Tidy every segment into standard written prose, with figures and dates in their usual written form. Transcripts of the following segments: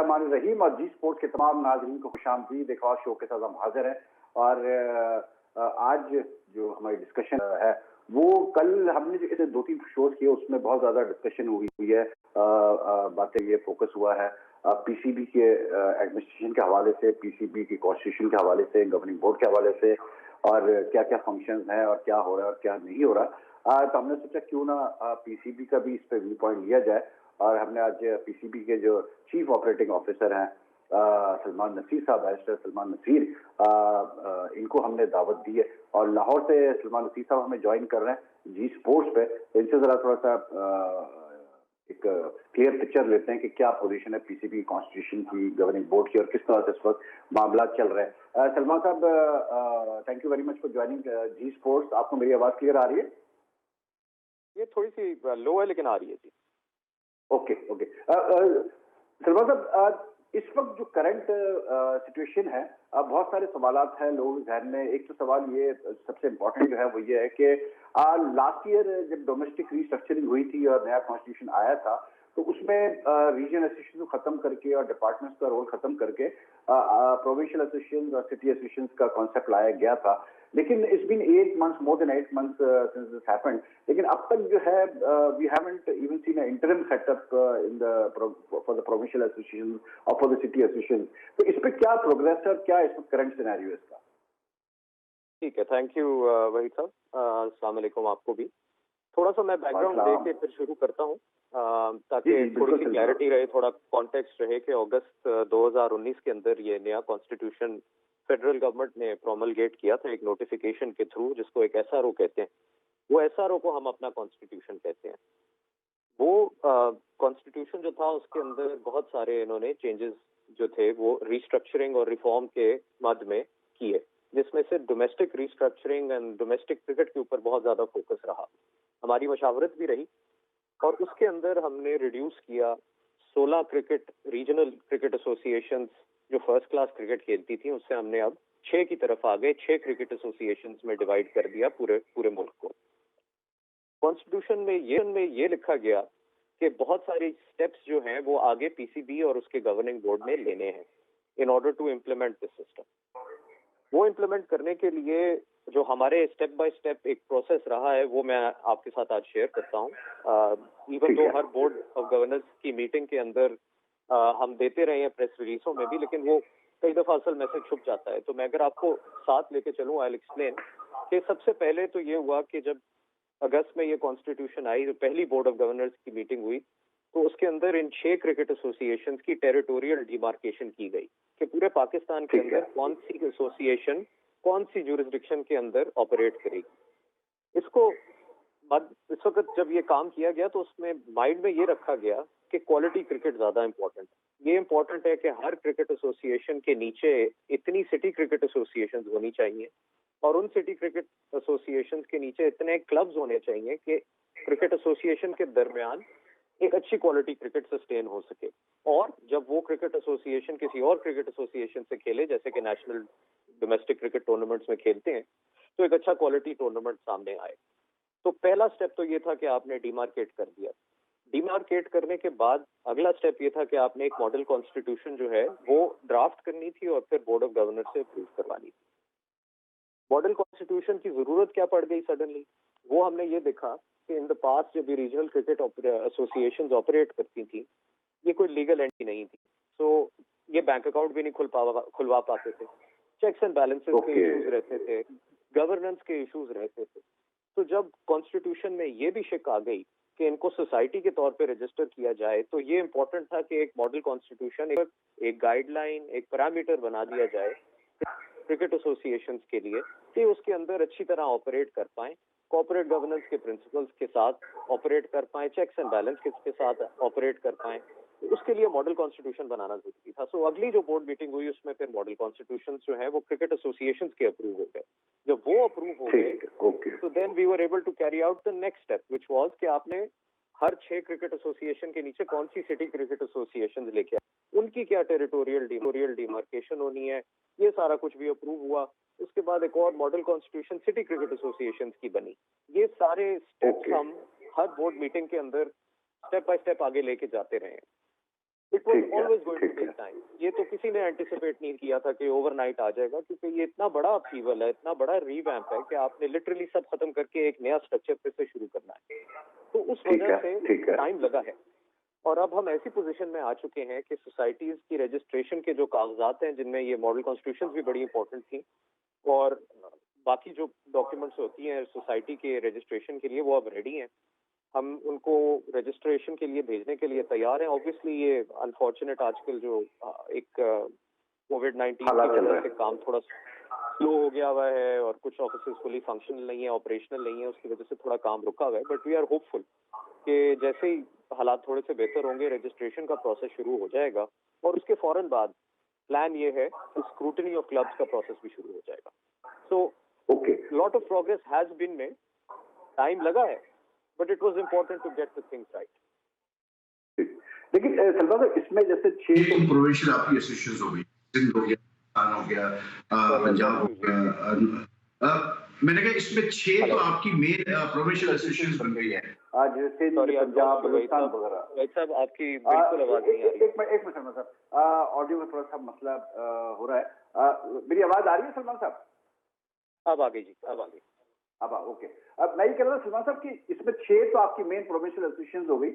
बिस्मिल्लाहिर्रहमानिर्रहीम और जी स्पोर्ट्स के तमाम नाज़रीन को खुशामदीद। एक और शो के साथ हम हाजिर हैं और आज जो हमारी डिस्कशन है वो कल हमने जो इसे 2-3 शोज किए उसमें बहुत ज़्यादा डिस्कशन हुई है। बातें ये फोकस हुआ है पीसीबी के एडमिनिस्ट्रेशन के हवाले से, पीसीबी की कॉन्स्टिट्यूशन के हवाले से, गवर्निंग बोर्ड के हवाले से और क्या क्या फंक्शंस हैं और क्या हो रहा है और क्या नहीं हो रहा। तो हमने सोचा क्यों ना पीसीबी का भी इस पर व्यू पॉइंट लिया जाए और हमने आज पीसीबी के जो चीफ ऑपरेटिंग ऑफिसर हैं सलमान नसीर साहब, बैरिस्टर सलमान नसीर, इनको हमने दावत दी है और लाहौर से सलमान नसीर साहब हमें ज्वाइन कर रहे हैं जी स्पोर्ट्स पे। इनसे जरा थोड़ा सा एक क्लियर पिक्चर लेते हैं कि क्या पोजीशन है पीसीबी कॉन्स्टिट्यूशन की, गवर्निंग बोर्ड की और किस तरह से इस वक्त मामला चल रहे हैं। सलमान साहब, thank you very much for joining Zee Sports. आपको मेरी आवाज क्लियर आ रही है? ये थोड़ी सी लो है लेकिन आ रही है जी। Okay okay. सलमान साहब, इस वक्त जो करंट सिचुएशन है, बहुत सारे सवालात हैं लोगों के जहन में। एक तो सवाल ये सबसे इम्पोर्टेंट जो है वो ये है कि लास्ट ईयर जब डोमेस्टिक रिस्ट्रक्चरिंग हुई थी और नया कॉन्स्टिट्यूशन आया था तो उसमें रीजनल एसोसिएशन को खत्म करके और डिपार्टमेंट्स का रोल खत्म करके प्रोविंशियल एसोसिएशन और सिटी एसोसिएशन का कॉन्सेप्ट लाया गया था। लेकिन it's been 8 months, more than 8 months since this happened. लेकिन अब तक जो है we haven't even seen an interim setup in the for the provincial association or for the city association. तो इस पे क्या प्रोग्रेस है और क्या इस करंट सिनेरियो इसका? ठीक है, थैंक यू वहीद साहब। अस्सलाम वालेकुम आपको भी। थोड़ा सा मैं बैकग्राउंड दे के फिर शुरू करता हूँ ताकि थोड़ी सी क्लैरिटी रहे, थोड़ा कॉन्टेक्स्ट रहे कि अगस्त 2019 के अंदर ये नया कॉन्स्टिट्यूशन फेडरल गवर्नमेंट ने प्रोमलगेट किया था एक नोटिफिकेशन के थ्रू, जिसको एक एसआरओ कहते हैं। वो एसआरओ को हम अपना कॉन्स्टिट्यूशन कहते हैं। वो कॉन्स्टिट्यूशन जो था उसके अंदर बहुत सारे इन्होंने चेंजेस जो थे वो रिस्ट्रक्चरिंग और रिफॉर्म के मद में किए, जिसमें से domestic restructuring and domestic cricket के ऊपर बहुत ज्यादा फोकस रहा। हमारी मशावरत भी रही और उसके अंदर हमने रिड्यूस किया 16 क्रिकेट रीजनल क्रिकेट एसोसिएशंस जो फर्स्ट क्लास क्रिकेट खेलती थी, उससे हमने अब 6 की तरफ आ गए। 6 क्रिकेट एसोसिएशंस में डिवाइड कर दिया पूरे मुल्क को। कॉन्स्टिट्यूशन में ये लिखा गया कि बहुत सारे स्टेप्स जो हैं वो आगे पीसीबी और उसके गवर्निंग बोर्ड ने लेने हैं in order to implement this system. वो इम्प्लीमेंट करने के लिए जो हमारे स्टेप बाय स्टेप एक प्रोसेस रहा है वो मैं आपके साथ आज शेयर करता हूँ। Even though her board of governors की मीटिंग के अंदर हम देते रहे हैं प्रेस रिलीजों में भी, लेकिन वो कई दफा असल मैसेज छुप जाता है। तो मैं अगर आपको साथ लेके चलूँ, आई विल एक्सप्लेन कि सबसे पहले तो ये हुआ कि जब अगस्त में ये कॉन्स्टिट्यूशन आई, जो पहली बोर्ड ऑफ गवर्नर्स की मीटिंग हुई, तो उसके अंदर इन 6 क्रिकेट एसोसिएशन की टेरिटोरियल डिमार्केशन की गई कि पूरे पाकिस्तान के अंदर कौन सी एसोसिएशन कौन सी जुरिस्डिक्शन के अंदर ऑपरेट करेगी। इसको इस वक्त जब ये काम किया गया तो उसमें माइंड में ये रखा गया कि क्वालिटी क्रिकेट ज्यादा इंपॉर्टेंट है। ये इंपॉर्टेंट है कि हर क्रिकेट एसोसिएशन के नीचे इतनी सिटी क्रिकेट एसोसिएशन होनी चाहिए और उन सिटी क्रिकेट एसोसिएशन के नीचे इतने क्लब्स होने चाहिए कि क्रिकेट एसोसिएशन के दरमियान एक अच्छी क्वालिटी क्रिकेट सस्टेन हो सके। और जब वो क्रिकेट एसोसिएशन किसी और क्रिकेट एसोसिएशन से खेले, जैसे कि नेशनल डोमेस्टिक क्रिकेट टूर्नामेंट्स में खेलते हैं, तो एक अच्छा क्वालिटी टूर्नामेंट सामने आए। तो पहला स्टेप तो ये था कि आपने डिमार्केट कर दिया। डिमार्केट करने के बाद अगला स्टेप ये था कि आपने एक मॉडल कॉन्स्टिट्यूशन जो है वो ड्राफ्ट करनी थी और फिर बोर्ड ऑफ गवर्नर से अप्रूव करवानी थी। मॉडल कॉन्स्टिट्यूशन की जरूरत क्या पड़ गई सडनली, वो हमने ये देखा कि इन द पास्ट जब ये रीजनल क्रिकेट एसोसिएशन ऑपरेट करती थी, ये कोई लीगल एंटिटी नहीं थी। तो ये बैंक अकाउंट भी नहीं खुलवा पाते थे, चेक्स एंड बैलेंसेस के इश्यूज रहते थे, गवर्नेंस के इश्यूज रहते थे। तो जब कॉन्स्टिट्यूशन में ये भी शिक आ गई कि इनको सोसाइटी के तौर पे रजिस्टर किया जाए, तो ये इम्पोर्टेंट था कि एक मॉडल कॉन्स्टिट्यूशन एक गाइडलाइन, एक पैरामीटर बना दिया जाए क्रिकेट एसोसिएशंस के लिए कि उसके अंदर अच्छी तरह ऑपरेट कर पाएं, कॉर्पोरेट गवर्नेंस के प्रिंसिपल्स के साथ ऑपरेट कर पाएं, चेक्स एंड बैलेंस के साथ ऑपरेट कर पाएं। तो उसके लिए मॉडल कॉन्स्टिट्यूशन बनाना जरूरी था। सो अगली जो बोर्ड मीटिंग हुई उसमें फिर मॉडल कॉन्स्टिट्यूशन जो है वो क्रिकेट एसोसिएशन के अप्रूव हो गए। जब वो अप्रूव हो गए तो then we were able to carry out the next step which was कि आपने हर 6 क्रिकेट एसोसिएशन के नीचे कौन सी सिटी क्रिकेट एसोसिएशन लेके आए, उनकी क्या टेरिटोरियल डिमार्केशन होनी है, ये सारा कुछ भी अप्रूव हुआ। उसके बाद एक और model constitution city cricket association की बनी। ये सारे स्टेप्स हम हर बोर्ड मीटिंग के अंदर स्टेप बाय स्टेप आगे लेके जाते रहे। It was always going to take time. ये तो किसी ने एंटिसिपेट नहीं किया था कि ओवरनाइट आ जाएगा, क्योंकि ये इतना बड़ा अपहीवल है, इतना बड़ा रीवैम्प है कि आपने लिटरली सब खत्म करके एक नया स्ट्रक्चर फिर से शुरू करना है। तो उस वजह से टाइम लगा है। और अब हम ऐसी पोजीशन में आ चुके हैं कि सोसाइटीज की रजिस्ट्रेशन के जो कागजात हैं, जिनमें ये मॉडल कॉन्स्टिट्यूशन भी बड़ी इंपॉर्टेंट थी, और बाकी जो डॉक्यूमेंट्स होती हैं सोसाइटी के रजिस्ट्रेशन के लिए, वो अब रेडी हैं। हम उनको रजिस्ट्रेशन के लिए भेजने के लिए तैयार हैं। ऑब्वियसली ये अनफॉर्चुनेट आजकल जो एक कोविड-19 की वजह से काम थोड़ा स्लो हो गया हुआ है और कुछ ऑफिसेज फुली फंक्शनल नहीं है, ऑपरेशनल नहीं है, उसकी वजह से थोड़ा काम रुका हुआ है। बट वी आर होपफुल कि जैसे ही हालात थोड़े से बेहतर होंगे, रजिस्ट्रेशन का प्रोसेस शुरू हो जाएगा, और उसके फौरन बाद प्लान ये है कि स्क्रूटनी ऑफ क्लब्स का प्रोसेस भी शुरू हो जाएगा। So lot of progress has been made, time लगा है, but it was important to get the things right. लेकिन सलमान साहब, इसमें जैसे 6 प्रोविंशियल आपकी एसोसिएशंस हो गई, सिंध हो गया, हो गया, पंजाब हो गया, मैंने कहा इसमें 6 तो आपकी मेन प्रोविंशियल एसोसिएशंस बन गई है आज, सिंध, पंजाब, बलूचिस्तान वगैरह। भाई साहब आपकी बिल्कुल आवाज नहीं आ रही। एक मिनट सलमान साहब, ऑडियो में थोड़ा सा मसला हो रहा है। मेरी आवाज आ रही है सलमान साहब? अब आ गई जी, अब आ गई। अब ओके। अब मैं ये कह रहा था सलमान साहब कि इसमें 6 तो आपकी मेन प्रोविंशियल एसोसिएशंस हो गई,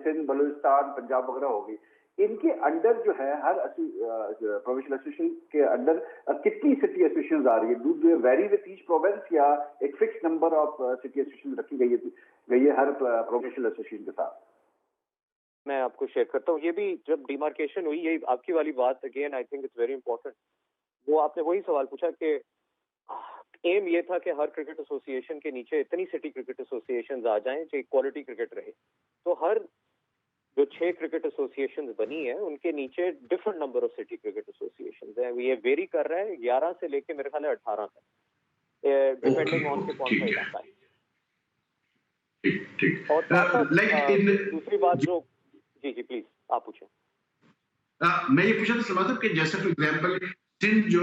सिंध, बलूचिस्तान, पंजाब वगैरह हो गई। इनके अंडर जो है हर प्रोविंशियल एसोसिएशन के अंडर कितनी सिटी एसोसिएशंस आ रही है? Do they very with each province, या एक fix number of city association रखी गई है हर प्रोविंशियल एसोसिएशन के साथ? मैं आपको शेयर करता हूँ। ये भी जब डिमार्केशन हुई, यही आपकी वाली बात, again I think it's very important. वो आपने वही सवाल पूछा कि एम ये था कि हर क्रिकेट एसोसिएशन के नीचे इतनी सिटी क्रिकेट एसोसिएशंस आ जाएं जो क्वालिटी क्रिकेट रहे। तो हर जो 6 क्रिकेट एसोसिएशंस बनी है, उनके नीचे different number of city cricket associations हैं। ये वेरी कर रहा है 11 से लेके मेरे ख्याल है 18 तक, डिपेंडिंग ऑन के कौन सा इलाका है। ठीक। और दूसरी बात जो, जी प्लीज आप पूछें। मैं ये पूछा था सलमान साहब कि जैसे फॉर एग्जांपल सिंध जो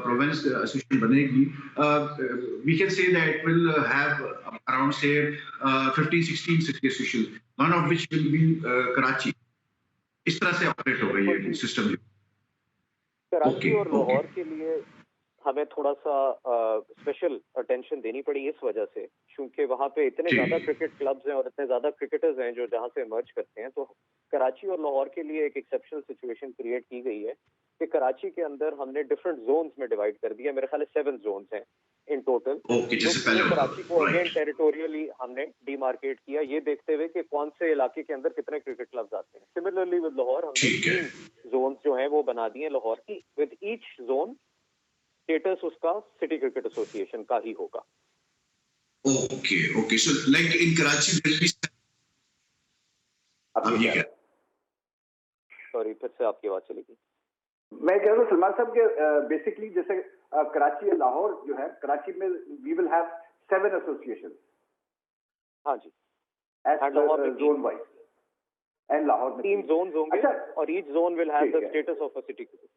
प्रोविंस एसोसिएशन बनेगी, we can say that it will have around say 15-16 city association, one of which will be Karachi. इस तरह से ऑपरेट होगा ये सिस्टम। कराची और लाहौर के लिए हमें थोड़ा सा स्पेशल अटेंशन देनी पड़ी इस वजह से, क्योंकि वहाँ पे इतने ज्यादा क्रिकेट क्लब्स हैं और इतने ज्यादा क्रिकेटर्स हैं जो जहाँ से इमर्ज करते हैं। तो कराची और लाहौर के लिए एक एक्सेप्शनल सिचुएशन क्रिएट की गई है कि कराची के अंदर हमने डिफरेंट जोन्स में डिवाइड कर दिया। मेरे ख्याल 7 जोन्स हैं इन टोटल। कराची को अगेन टेरिटोरियली हमने डिमार्केट किया, ये देखते हुए कि कौन से इलाके के अंदर कितने क्रिकेट क्लब्स आते हैं। सिमिलरली विद लाहौर हमने 3 जोन्स जो हैं वो बना दिए लाहौर की, विद ईच जोन स्टेटस उसका सिटी क्रिकेट एसोसिएशन का ही होगा। Okay so like in Karachi will be, sorry फिर से आपकी आवाज चली गई। मैं कह रहा हूँ सलमान साहब के बेसिकली जैसे कराची और लाहौर जो है, कराची में वी विल हैव 7 एसोसिएशन। हाँ जी, जोन वाइज, एंड लाहौर में 3 जोन्स होंगे। अच्छा, और each zone will have the status of a city cricket.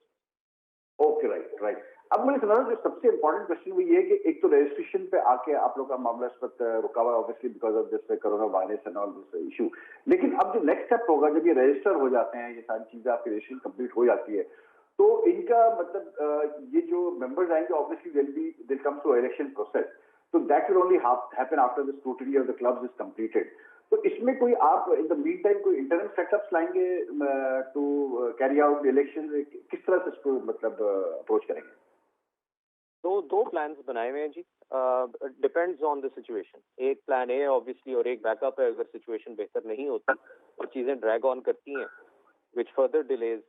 Okay, right. अब मुझे समझना जो सबसे इंपॉर्टेंट क्वेश्चन वो ये है कि एक तो रजिस्ट्रेशन पे आके आप लोग का मामला इस वक्त रुका हुआ है, obviously because of this corona virus and all this issue. लेकिन अब जो नेक्स्ट स्टेप होगा, जब ये रजिस्टर हो जाते हैं, ये सारी चीजें आपकी रजिस्ट्रेशन कंप्लीट हो जाती है, तो इनका मतलब ये जो मेंबर्स आएंगे obviously they'll come to election process, तो that will only happen after the scrutiny of the clubs is completed. तो इसमें कोई आप इन द मीन टाइम कोई इंटरनल सेटअप्स लाएंगे to carry out the election? किस तरह से इसको मतलब अप्रोच करेंगे? दो प्लान्स बनाए हुए हैं जी, डिपेंड्स ऑन द सिचुएशन। एक प्लान ए है ऑब्वियसली, और एक बैकअप है अगर सिचुएशन बेहतर नहीं होती और चीजें ड्रैग ऑन करती हैं, which further delays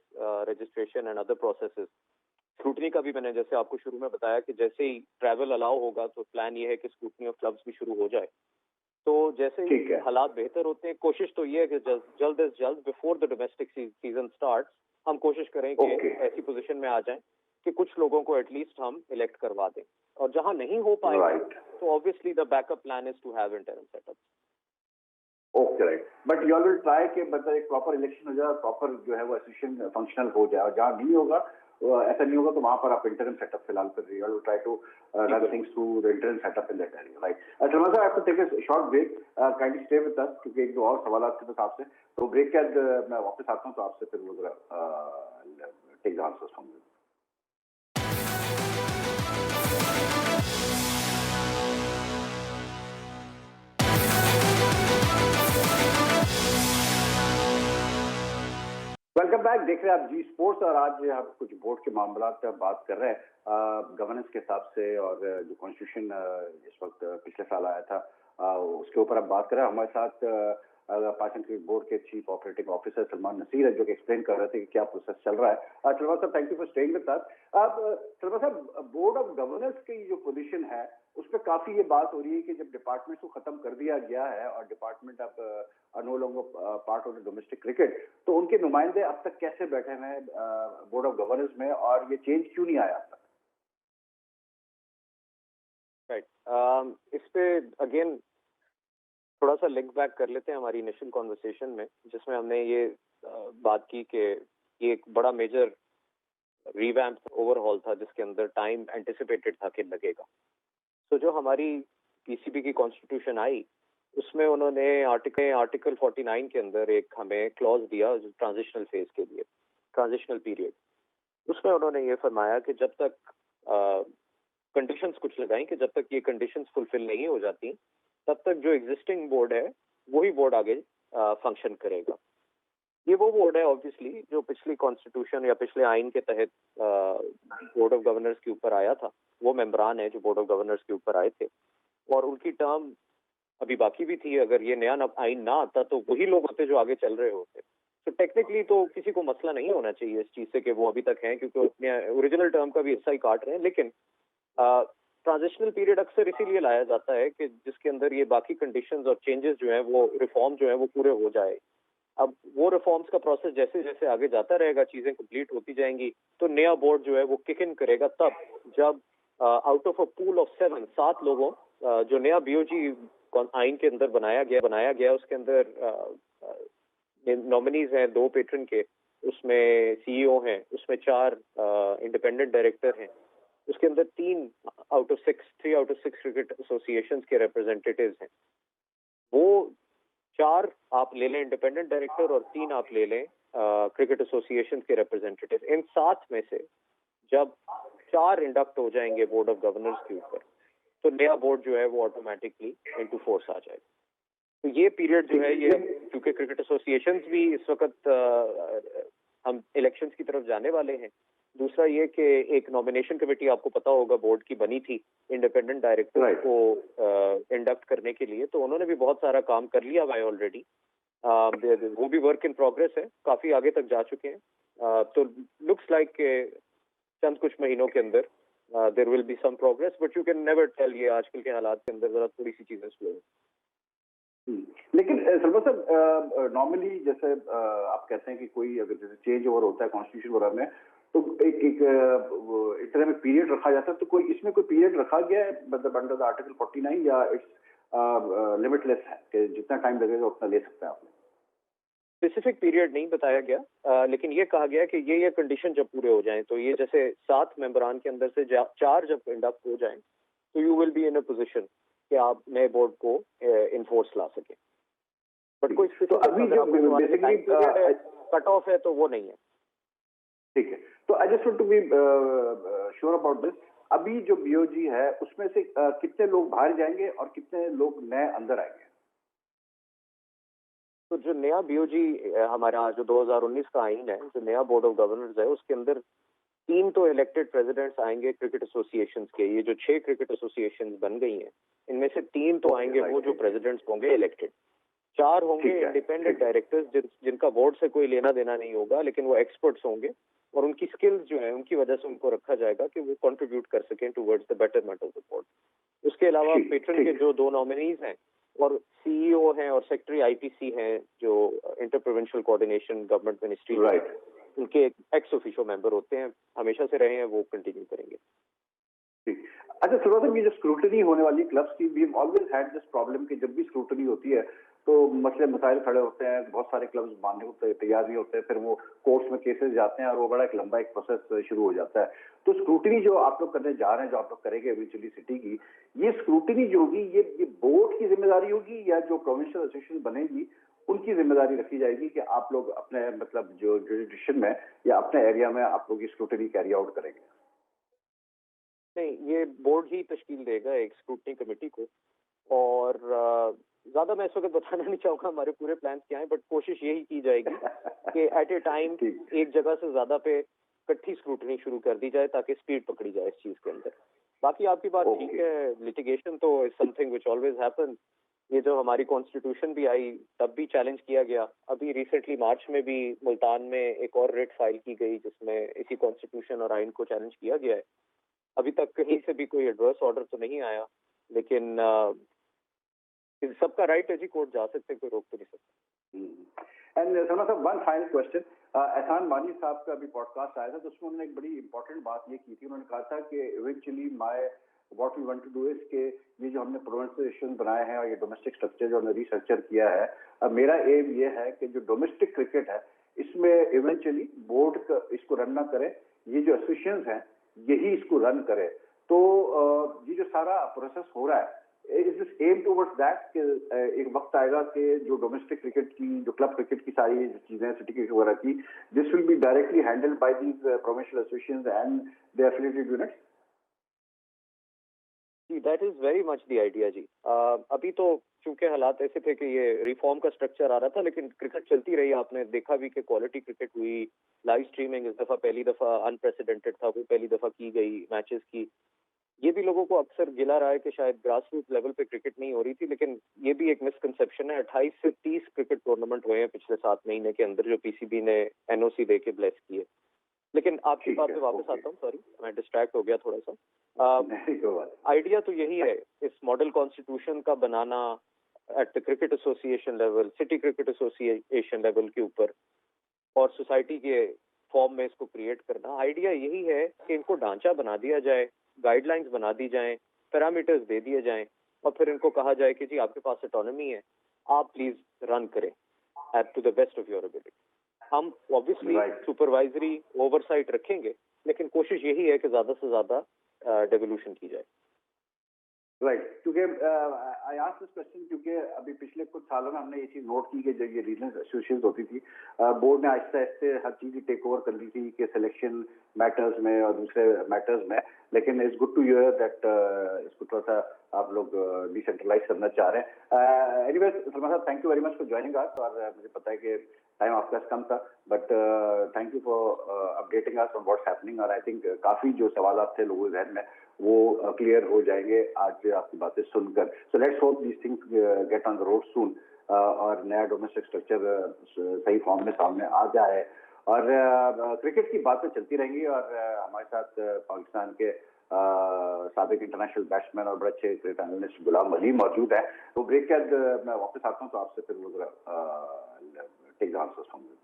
registration and other processes. Scrutiny का भी मैंने जैसे आपको शुरू में बताया कि जैसे ही ट्रैवल अलाउ होगा तो प्लान ये है कि स्क्रूटनी ऑफ क्लब्स भी शुरू हो जाए। तो जैसे ही हालात बेहतर होते हैं, कोशिश तो ये है कि जल्द से जल्द before the domestic season starts हम कोशिश करें कि ऐसी पोजीशन में आ जाएं कि कुछ लोगों को एटलीस्ट हम इलेक्ट करवा दें। और जहां नहीं हो पाएगा तो obviously the backup plan is to have internal setup. Okay, right. But you all will try कि मतलब एक प्रॉपर इलेक्शन हो जाए, प्रॉपर जो है वो एसोसिएशन फंक्शनल हो जाए, और जहां नहीं होगा ऐसा नहीं होगा तो वहां पर आप इंटरन सेटअप फिलहाल कर रही है, try to run things through the interim setup in that area, right? Salman sir, I have to take a short break. Kindly stay with us क्योंकि एक दो और सवाल आपके पास आपसे, तो ब्रेक के बाद मैं वापस आता हूँ तो आपसे फिर वो जरा take the answers from you. Welcome back, देख रहे हैं आप जी स्पोर्ट्स और आज हम कुछ बोर्ड के मामला पर बात कर रहे हैं गवर्नेंस के हिसाब से और जो कॉन्स्टिट्यूशन इस वक्त पिछले साल आया था उसके ऊपर अब बात कर रहे हैं। हमारे साथ पाकिस्तान क्रिकेट बोर्ड के chief operating officer Salman Naseer है जो कि एक्सप्लेन कर रहे थे कि क्या प्रोसेस चल रहा है। सलमान साहब, thank you for staying with us. अब सलमान साहब, बोर्ड ऑफ गवर्नेंस की जो पोजीशन है उस पर काफी ये बात हो रही है कि जब डिपार्टमेंट को खत्म कर दिया गया है और डिपार्टमेंट अब no longer part of the domestic cricket, तो उनके नुमाइंदे अब तक कैसे बैठे हैं बोर्ड ऑफ गवर्नेंस में और ये चेंज क्यों नहीं आया अब तक? राइट, इस पे अगेन थोड़ा सा लिंक बैक कर लेते हैं हमारी इनिशियल कॉन्वर्सेशन में, जिसमें हमने ये बात की कि ये एक बड़ा मेजर रिवैम्प ओवरहॉल था जिसके अंदर टाइम एंटिसिपेटेड था कि लगेगा। तो जो हमारी पीसीबी की कॉन्स्टिट्यूशन आई उसमें उन्होंने आर्टिकल 49 के अंदर एक हमें क्लॉज दिया ट्रांजिशनल फेज के लिए, ट्रांजिशनल पीरियड। उसमें उन्होंने ये फरमाया कि जब तक कंडीशंस कुछ लगाई कि जब तक ये कंडीशंस फुलफिल नहीं हो जाती तब तक जो एग्जिस्टिंग बोर्ड है वही बोर्ड आगे फंक्शन करेगा। ये वो बोर्ड है ऑब्वियसली जो पिछली कॉन्स्टिट्यूशन या पिछले आइन के तहत बोर्ड ऑफ गवर्नर्स के ऊपर आया था। वो मेंबरान है जो बोर्ड ऑफ गवर्नर्स के ऊपर आए थे और उनकी टर्म अभी बाकी भी थी। अगर ये नया आइन ना आता तो वही लोग होते जो आगे चल रहे होते। तो टेक्निकली तो किसी को मसला नहीं होना चाहिए इस चीज से कि वो अभी तक हैं, क्योंकि अपने ओरिजिनल टर्म का भी हिस्सा ही काट रहे हैं। लेकिन ट्रांजिशनल पीरियड अक्सर इसीलिए लाया जाता है कि जिसके अंदर ये बाकी कंडीशंस और चेंजेस जो हैं वो रिफॉर्म जो है वो पूरे हो जाए। अब वो रिफॉर्म्स का प्रोसेस जैसे जैसे आगे जाता रहेगा, चीजें कंप्लीट होती जाएंगी, तो नया बोर्ड जो है वो किक इन करेगा तब जब out of a pool of 7 लोगों जो नया बीओजी आइन के अंदर बनाया गया उसके अंदर नॉमिनीज हैं 2 पेट्रन के, उसमें सीईओ हैं, उसमें 4 इंडिपेंडेंट डायरेक्टर हैं, उसके अंदर 3 आउट ऑफ 6 क्रिकेट एसोसिएशन के रिप्रेजेंटेटिव्स हैं। वो 4 आप ले लें इंडिपेंडेंट डायरेक्टर और 3 आप ले लें क्रिकेट एसोसिएशन के रिप्रेजेंटेटिव। इन 7 में से जब 4 इंडक्ट हो जाएंगे बोर्ड ऑफ गवर्नर्स के ऊपर तो नया बोर्ड जो है वो ऑटोमेटिकली इनटू फोर्स आ जाएगा। तो ये पीरियड जो है ये, क्योंकि क्रिकेट एसोसिएशंस भी इस वक्त हम इलेक्शंस की तरफ जाने वाले हैं। दूसरा ये कि एक नॉमिनेशन कमेटी आपको पता होगा बोर्ड की बनी थी इंडिपेंडेंट डायरेक्टर को इंडक्ट करने के लिए, तो उन्होंने भी बहुत सारा काम कर लिया हुआ है ऑलरेडी। वो भी वर्क इन प्रोग्रेस है, काफी आगे तक जा चुके हैं। तो लुक्स लाइक चंद कुछ महीनों के अंदर there will be some progress, but you can never tell. ये आजकल के हालात के अंदर जरा थोड़ी सी चीजें स्लो है। लेकिन सलमान साहब, नॉर्मली जैसे आप कहते हैं कि कोई अगर जैसे चेंज ओवर होता है कॉन्स्टिट्यूशन वगैरह में तो एक तरह में पीरियड रखा जाता है, तो कोई इसमें कोई पीरियड रखा गया है मतलब अंडर द आर्टिकल 49 या इट्स लिमिटलेस है कि जितना टाइम लगेगा उतना ले सकते हैं आप? स्पेसिफिक पीरियड नहीं बताया गया, लेकिन ये कहा गया कि ये कंडीशन जब पूरे हो जाएं, तो ये जैसे 7 मेंबरान के अंदर से 4 जब इंडक्ट हो जाएं तो you will be in a position कि आप नए बोर्ड को इनफोर्स ला सके। बट कोई तो अभी जो बेसिकली कट ऑफ है तो वो नहीं है। ठीक है, तो I just want to be sure about this. अभी जो बीओजी है उसमें से कितने लोग बाहर जाएंगे और कितने लोग नए अंदर आएंगे? तो जो नया बीओजी हमारा जो 2019 का आइन है, जो नया बोर्ड ऑफ गवर्नर्स है, उसके अंदर 3 तो इलेक्टेड प्रेसिडेंट्स आएंगे क्रिकेट एसोसिएशंस के। ये जो 6 क्रिकेट एसोसिएशंस बन गई हैं इनमें से 3 तो आएंगे वो जो प्रेसिडेंट्स होंगे इलेक्टेड। 4 होंगे इंडिपेंडेंट डायरेक्टर्स जिनका बोर्ड से कोई लेना देना नहीं होगा, लेकिन वो एक्सपर्ट्स होंगे और उनकी स्किल्स जो है उनकी वजह से उनको रखा जाएगा कि वो कंट्रीब्यूट कर सकें towards the betterment of the board. उसके अलावा पेट्रन के जो 2 नॉमिनीज हैं और सीईओ हैं और सेक्रेटरी आईपीसी हैं जो inter provincial coordination government ministry, उनके एक्स ऑफिशियो मेंबर होते हैं, हमेशा से रहे हैं, वो कंटिन्यू करेंगे। अच्छा, थोड़ा सा ये जो स्क्रूटनी होने वाली क्लब्स की, we have always had this problem कि जब भी स्क्रूटनी होती है तो मसले मसाइल खड़े होते हैं, बहुत सारे क्लब्स मानने को तैयार नहीं होते हैं, फिर वो कोर्ट्स में केसेस जाते हैं और वो बड़ा एक लंबा एक प्रोसेस शुरू हो जाता है। तो स्क्रूटनी जो आप लोग करने जा रहे हैं, जो आप लोग करेंगे इवेंचुअली सिटी की, ये स्क्रूटनी जो होगी ये बोर्ड की जिम्मेदारी होगी या जो प्रोविंशियल एसोसिएशन बनेगी उनकी जिम्मेदारी रखी जाएगी कि आप लोग अपने मतलब जो जुरिडिक्शन में या अपने एरिया में आप लोग ये स्क्रूटनी कैरी आउट करेंगे? नहीं, ये बोर्ड ही तश्कील देगा एक स्क्रूटनी कमेटी को, और ज्यादा मैं इस वक्त बताना नहीं चाहूंगा हमारे पूरे प्लान क्या है, बट कोशिश यही की जाएगी कि एट ए टाइम एक जगह से ज्यादा पे इकट्ठी स्क्रूटनी शुरू कर दी जाए ताकि स्पीड पकड़ी जाए इस चीज के अंदर। बाकी आपकी बात ठीक है, लिटिगेशन तो is something which always happen. ये जो हमारी कॉन्स्टिट्यूशन भी आई तब भी चैलेंज किया गया, अभी रिसेंटली मार्च में भी मुल्तान में एक और रिट फाइल की गई जिसमें इसी कॉन्स्टिट्यूशन और आइन को चैलेंज किया गया है। अभी तक कहीं से भी कोई एडवर्स ऑर्डर तो नहीं आया, लेकिन सबका राइट है जी, कोर्ट जा सकते, कोई रोक तो नहीं सकता। एंड सना साहब, वन फाइनल क्वेश्चन, एहसान मानी साहब का अभी पॉडकास्ट आया था तो उसमें उन्होंने एक बड़ी इंपॉर्टेंट बात ये की थी, उन्होंने कहा था कि eventually what we want to do is के ये जो हमने प्रोविंशियल बनाए हैं और ये डोमेस्टिक स्ट्रक्चर जो हमने रिस्ट्रक्चर किया है, मेरा एम ये है कि जो डोमेस्टिक क्रिकेट है इसमें इवेंचुअली बोर्ड इसको रन ना करे, ये जो एसोसिएशंस हैं यही इसको रन करे। तो ये जो सारा प्रोसेस हो रहा है, is this aim towards that कि एक वक्त आएगा कि जो डोमेस्टिक क्रिकेट की, जो क्लब क्रिकेट की सारी चीजें, सिटी क्रिकेट वगैरह की, this will be directly handled by these provincial associations and their affiliated units? जी, that is very much the idea जी। अभी तो चूंकि हालात ऐसे थे कि ये रिफॉर्म का स्ट्रक्चर आ रहा था, लेकिन क्रिकेट चलती रही, आपने देखा भी कि क्वालिटी क्रिकेट हुई, लाइव स्ट्रीमिंग इस दफा पहली दफा अनप्रेसिडेंटेड था, वो पहली दफा की गई मैचेस की। ये भी लोगों को अक्सर गिला रहा है कि शायद ग्रास रूट लेवल पे क्रिकेट नहीं हो रही थी, लेकिन ये भी एक मिसकंसेप्शन है। 28 से 30 क्रिकेट टूर्नामेंट हुए हैं पिछले 7 महीने के अंदर जो पीसीबी ने एनओसी दे के ब्लेस किए। लेकिन आपकी बात पे वापस आता हूँ, सॉरी मैं डिस्ट्रैक्ट हो गया थोड़ा सा। आइडिया तो यही है, इस मॉडल कॉन्स्टिट्यूशन का बनाना at the cricket association level, city cricket association level के ऊपर, और सोसाइटी के फॉर्म में इसको क्रिएट करना। आइडिया यही है कि इनको ढांचा बना दिया जाए, गाइडलाइंस बना दी जाएं, पैरामीटर्स दे दिए जाएं, और फिर इनको कहा जाए कि जी आपके पास ऑटोनॉमी है, आप प्लीज रन करें at to the best of your ability. हम ऑब्वियसली सुपरवाइजरी ओवरसाइट रखेंगे, लेकिन कोशिश यही है कि ज्यादा से ज्यादा डेवोल्यूशन की जाए। राइट, क्योंकि आई आस्क दिस क्वेश्चन क्योंकि अभी पिछले कुछ सालों में हमने ये चीज नोट की कि जब ये रीजनल एसोसिएशन होती थी, बोर्ड ने आहिस्ते आहिस्ते हर चीज टेक ओवर कर ली थी कि सिलेक्शन मैटर्स में और दूसरे मैटर्स में, लेकिन it's good to hear that इसको थोड़ा सा आप लोग डिसेंट्रलाइज करना चाह रहे हैं। एनीवेज सलमान साहब, thank you very much for joining us, और मुझे पता है कि टाइम आपका कम था, but thank you for updating us on what's happening, और आई थिंक काफी जो सवाल थे लोगों के जहन में वो क्लियर हो जाएंगे आज आपकी बातें सुनकर। So let's hope these things get on the road soon, और नया डोमेस्टिक स्ट्रक्चर सही फॉर्म में सामने आ जाए, और क्रिकेट की बातें चलती रहेंगी। और हमारे साथ पाकिस्तान के साबिक इंटरनेशनल बैट्समैन और बड़े अच्छे क्रिकेट एनालिस्ट गुलाम अली मौजूद है। तो ब्रेक के बाद मैं वापस आता हूँ, तो आपसे फिर वो take the answers from you.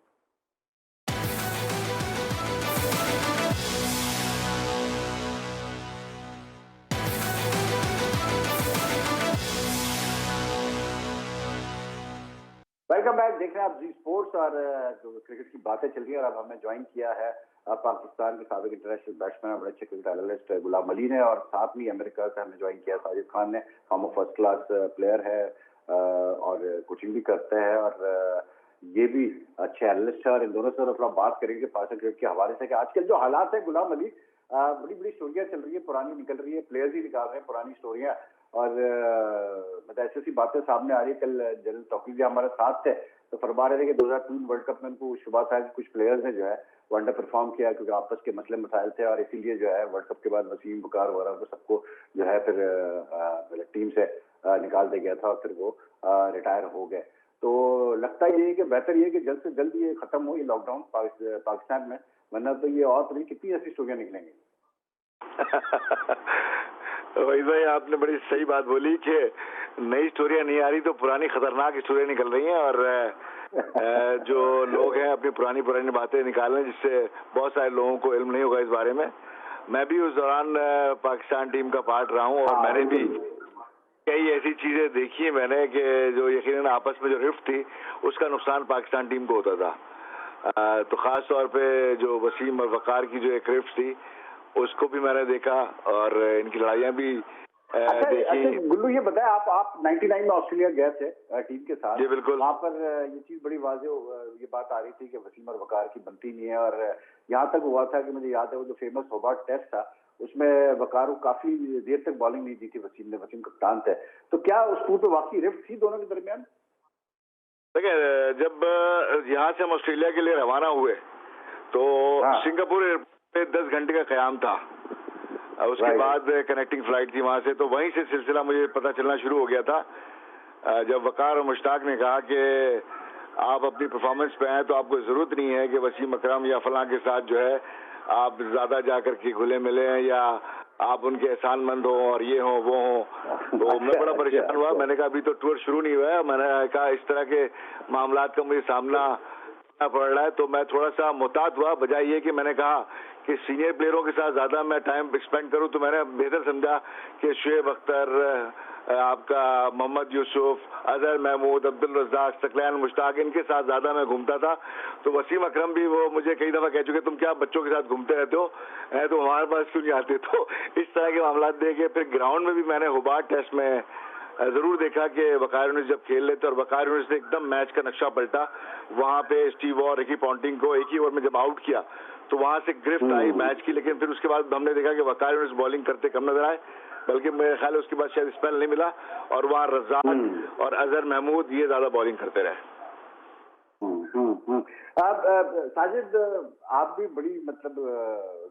Welcome back, देख रहे हैं आप जी स्पोर्ट्स, और जो क्रिकेट की बातें चल रही है, और अब हमें ज्वाइन किया है पाकिस्तान के साबिक इंटरनेशनल बैट्समैन और बड़े अच्छे क्रिकेट एनालिस्ट गुलाम अली ने, और साथ में अमेरिका से हमें ज्वाइन किया साजिद खान ने। हम फर्स्ट क्लास प्लेयर है और कोचिंग भी करते हैं, और ये भी अच्छे एनालिस्ट है, और इन दोनों से थोड़ा बात करेंगे पाकिस्तान क्रिकेट के हवाले से कि आजकल जो हालात है गुलाम अली, बड़ी बड़ी स्टोरियां चल रही है, पुरानी निकल रही है, प्लेयर्स ही निकाल रहे हैं पुरानी स्टोरियां, और मतलब ऐसी ऐसी बातें सामने आ रही है। कल जनरल तौकीर जी हमारे साथ थे तो फरमा रहे थे कि 2003 वर्ल्ड कप में उनको शुबा था कि कुछ प्लेयर्स ने जो है वो अंडर परफॉर्म किया, क्योंकि आपस के मसले मसाइल थे, और इसीलिए जो है वर्ल्ड कप के बाद वसीम बुकार वगैरह को सबको जो है फिर टीम से निकाल दिया गया था, और फिर वो रिटायर हो गए। तो लगता ये है कि बेहतर ये है कि जल्द से जल्द ये खत्म हो, ये लॉकडाउन पाकिस्तान में, वरना तो ये और तो कितनी ऐसी स्टोरियां निकलेंगी। वही भाई, आपने बड़ी सही बात बोली कि नई स्टोरियां नहीं आ रही तो पुरानी खतरनाक स्टोरियां निकल रही हैं, और जो लोग हैं अपनी पुरानी बातें निकाल रहे हैं, जिससे बहुत सारे लोगों को इल्म नहीं होगा इस बारे में। मैं भी उस दौरान पाकिस्तान टीम का पार्ट रहा हूं, और मैंने भी कई ऐसी चीजें देखी है मैंने कि जो यकीनन आपस में जो रिफ्ट थी उसका नुकसान पाकिस्तान टीम को होता था। तो खास तौर पे जो वसीम और वकार की जो एक रिफ्ट थी उसको भी मैंने देखा और इनकी लड़ाइयां भी देखी। गुल्लू ये बताएं, आप 99 में ऑस्ट्रेलिया गए थे टीम के साथ। जी बिल्कुल। वहाँ पर ये चीज बड़ी वाज़ेह ये बात आ रही थी कि वसीम और वकार की बनती नहीं है, और यहाँ तक हुआ था कि मुझे याद है वो जो फेमस होबार्ट टेस्ट था उसमें वकार को काफी देर तक बॉलिंग नहीं दी थी वसीम ने, वसीम कप्तान थे। तो क्या उस टूर पे वाकई रिफ्ट थी दोनों के दरमियान? देखिए, जब यहाँ से हम ऑस्ट्रेलिया के लिए रवाना हुए तो सिंगापुर पे 10 घंटे का क़याम था। उसके बाद कनेक्टिंग फ्लाइट थी वहां से, तो वहीं से सिलसिला मुझे पता चलना शुरू हो गया था। जब वकार और मुश्ताक ने कहा कि आप अपनी परफॉर्मेंस पे हैं तो आपको जरूरत नहीं है कि वसीम अकरम या फलां के साथ जो है आप ज्यादा जाकर के घुले मिले हैं या आप उनके एहसानमंद हो और ये हो वो हो। तो मैं बड़ा परेशान हुआ। मैंने कहा अभी तो टूर शुरू नहीं हुआ है। मैंने कहा इस तरह के मामलात का मुझे सामना करना पड़ रहा है, तो मैं थोड़ा सा मुहतात हुआ। बजाय ये कि मैंने कहा कि सीनियर प्लेयरों के साथ ज्यादा मैं टाइम स्पेंड करूं, तो मैंने बेहतर समझा कि शुएब अख्तर, आपका मोहम्मद यूसुफ, अजहर महमूद, अब्दुल रज़ाक, सकलैन मुश्ताक, इनके साथ ज्यादा मैं घूमता था। तो वसीम अकरम भी वो मुझे कई दफा कह चुके तुम क्या बच्चों के साथ घूमते रहते हो, तो हमारे पास क्यों नहीं आते। तो इस तरह के मामला देखे। फिर ग्राउंड में भी मैंने होबार्ट टेस्ट में जरूर देखा कि वकार यूनिस जब खेल लेते और वकार यूनिस ने एकदम मैच का नक्शा पलटा। वहां पे स्टीव और रिकी पॉन्टिंग को एक ही ओवर में जब आउट किया तो वहां से गिरफ्त आई मैच की। लेकिन फिर उसके बाद हमने देखा कि वकार यूनिस बॉलिंग करते कम नजर आए, बल्कि मेरे ख्याल है उसके बाद शायद स्पेल नहीं मिला और वहां रज़ाक और अजहर महमूद ये ज्यादा बॉलिंग करते रहे। आप साजिद, आप भी बड़ी मतलब